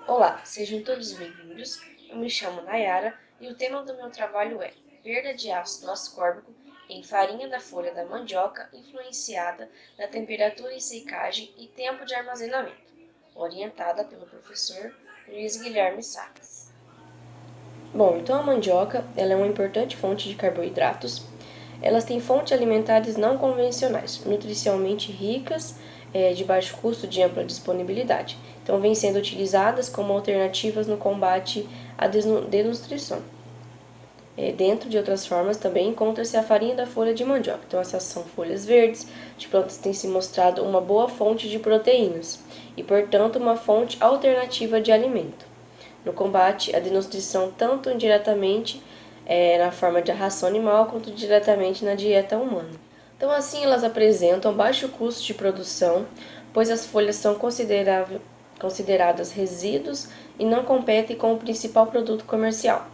Olá, sejam todos bem-vindos. Eu me chamo Nayara e o tema do meu trabalho é perda de ácido ascórbico em farinha da folha da mandioca influenciada na temperatura e secagem e tempo de armazenamento, orientada pelo professor Luiz Guilherme Sacas. Bom, então a mandioca ela é uma importante fonte de carboidratos. Elas têm fontes alimentares não convencionais, nutricionalmente ricas, de baixo custo de ampla disponibilidade. Então, vêm sendo utilizadas como alternativas no combate à desnutrição. Dentro de outras formas também encontra-se a farinha da folha de mandioca. Então, essas são folhas verdes de plantas que têm se mostrado uma boa fonte de proteínas e, portanto, uma fonte alternativa de alimento no combate à desnutrição tanto indiretamente na forma de ração animal quanto diretamente na dieta humana. Então, assim, elas apresentam baixo custo de produção, pois as folhas são consideradas resíduos e não competem com o principal produto comercial.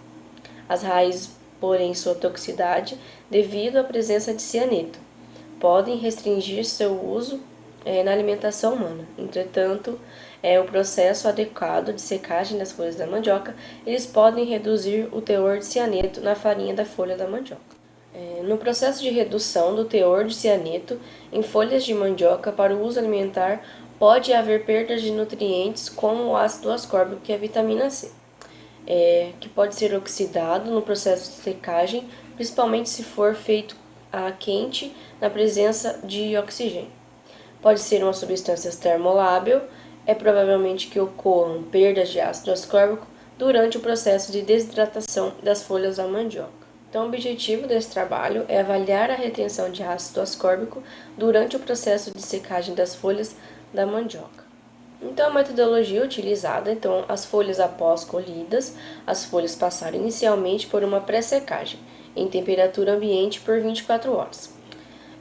As raízes, porém, sua toxicidade devido à presença de cianeto, podem restringir seu uso na alimentação humana. Entretanto, o processo adequado de secagem das folhas da mandioca, eles podem reduzir o teor de cianeto na farinha da folha da mandioca. No processo de redução do teor de cianeto em folhas de mandioca para o uso alimentar, pode haver perdas de nutrientes como o ácido ascórbico, que é a vitamina C, que pode ser oxidado no processo de secagem, principalmente se for feito a quente na presença de oxigênio. Pode ser uma substância termolábil, é provavelmente que ocorram perdas de ácido ascórbico durante o processo de desidratação das folhas da mandioca. Então, o objetivo desse trabalho é avaliar a retenção de ácido ascórbico durante o processo de secagem das folhas da mandioca. Então, a metodologia utilizada, as folhas após colhidas, as folhas passaram inicialmente por uma pré-secagem, em temperatura ambiente por 24 horas.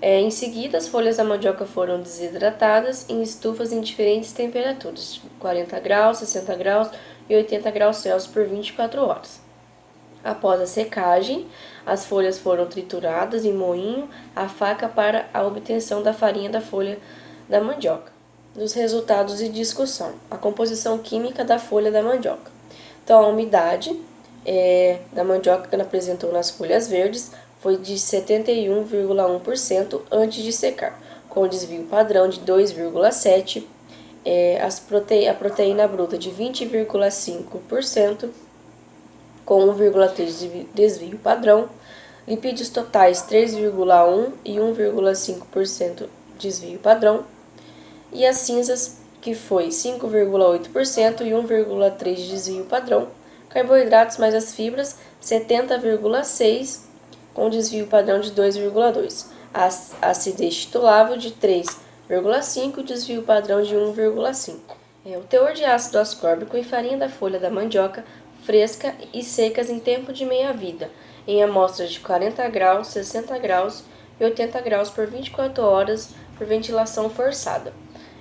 Em seguida, as folhas da mandioca foram desidratadas em estufas em diferentes temperaturas, 40 graus, 60 graus e 80 graus Celsius por 24 horas. Após a secagem, as folhas foram trituradas em moinho à faca para a obtenção da farinha da folha da mandioca. Dos resultados e discussão: a composição química da folha da mandioca. Então, a umidade da mandioca que ela apresentou nas folhas verdes foi de 71,1% antes de secar, com desvio padrão de 2,7%, a proteína bruta de 20,5%, com 1,3% de desvio padrão, lipídios totais 3,1% e 1,5% desvio padrão, e as cinzas, que foi 5,8% e 1,3% de desvio padrão, carboidratos mais as fibras 70,6%, com desvio padrão de 2,2%, a acidez titulável de 3,5% e desvio padrão de 1,5%. O teor de ácido ascórbico em farinha da folha da mandioca fresca e secas em tempo de meia-vida, em amostras de 40 graus, 60 graus e 80 graus por 24 horas por ventilação forçada.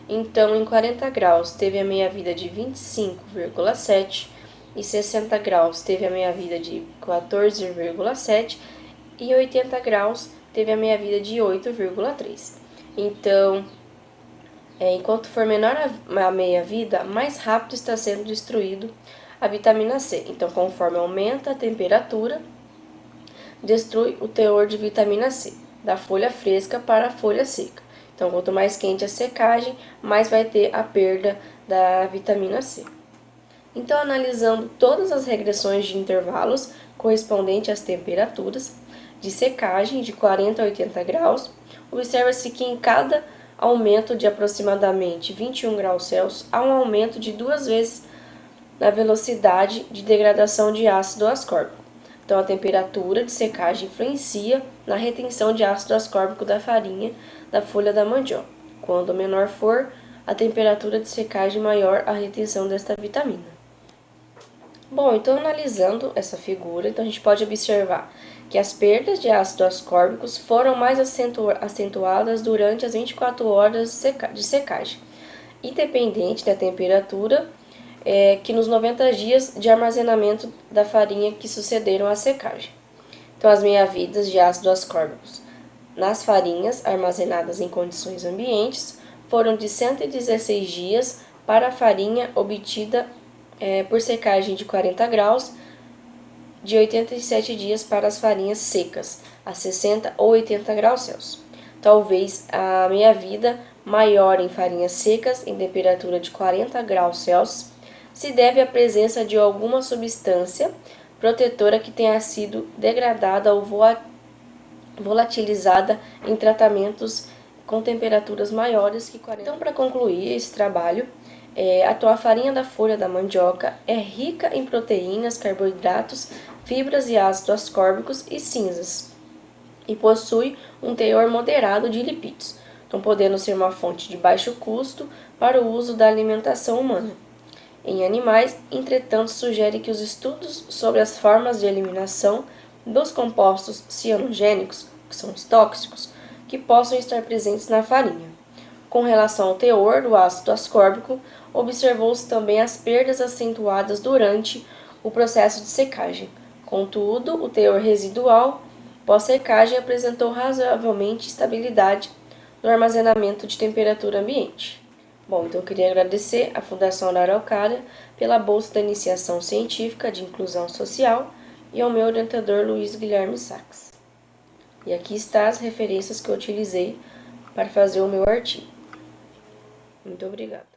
Então, em 40 graus teve a meia-vida de 25,7 e 60 graus teve a meia-vida de 14,7 e 80 graus teve a meia-vida de 8,3. Então, enquanto for menor a meia-vida, mais rápido está sendo destruído a vitamina C. Então, conforme aumenta a temperatura, destrui o teor de vitamina C, da folha fresca para a folha seca. Então, quanto mais quente a secagem, mais vai ter a perda da vitamina C. Então, analisando todas as regressões de intervalos correspondentes às temperaturas de secagem de 40 a 80 graus, observa-se que em cada aumento de aproximadamente 21 graus Celsius, há um aumento de 2 vezes na velocidade de degradação de ácido ascórbico. Então, a temperatura de secagem influencia na retenção de ácido ascórbico da farinha da folha da mandioca. Quando menor for a temperatura de secagem, maior a retenção desta vitamina. Bom, então analisando essa figura, a gente pode observar que as perdas de ácido ascórbicos foram mais acentuadas durante as 24 horas de secagem, independente da temperatura, que nos 90 dias de armazenamento da farinha que sucederam à secagem. Então, as meia-vidas de ácido ascórbicos nas farinhas armazenadas em condições ambientes foram de 116 dias para a farinha obtida por secagem de 40 graus, de 87 dias para as farinhas secas, a 60 ou 80 graus Celsius. Talvez a meia-vida maior em farinhas secas em temperatura de 40 graus Celsius se deve à presença de alguma substância protetora que tenha sido degradada ou volatilizada em tratamentos com temperaturas maiores que 40. Então, para concluir esse trabalho, a tua farinha da folha da mandioca é rica em proteínas, carboidratos, fibras e ácidos ascórbicos e cinzas, e possui um teor moderado de lipídios, então podendo ser uma fonte de baixo custo para o uso da alimentação humana. Em animais, entretanto, sugere que os estudos sobre as formas de eliminação dos compostos cianogênicos, que são os tóxicos, que possam estar presentes na farinha. Com relação ao teor do ácido ascórbico, observou-se também as perdas acentuadas durante o processo de secagem. Contudo, o teor residual pós-secagem apresentou razoavelmente estabilidade no armazenamento de temperatura ambiente. Bom, então eu queria agradecer à Fundação Araucária pela Bolsa da Iniciação Científica de Inclusão Social e ao meu orientador Luiz Guilherme Sachs. E aqui estão as referências que eu utilizei para fazer o meu artigo. Muito obrigada.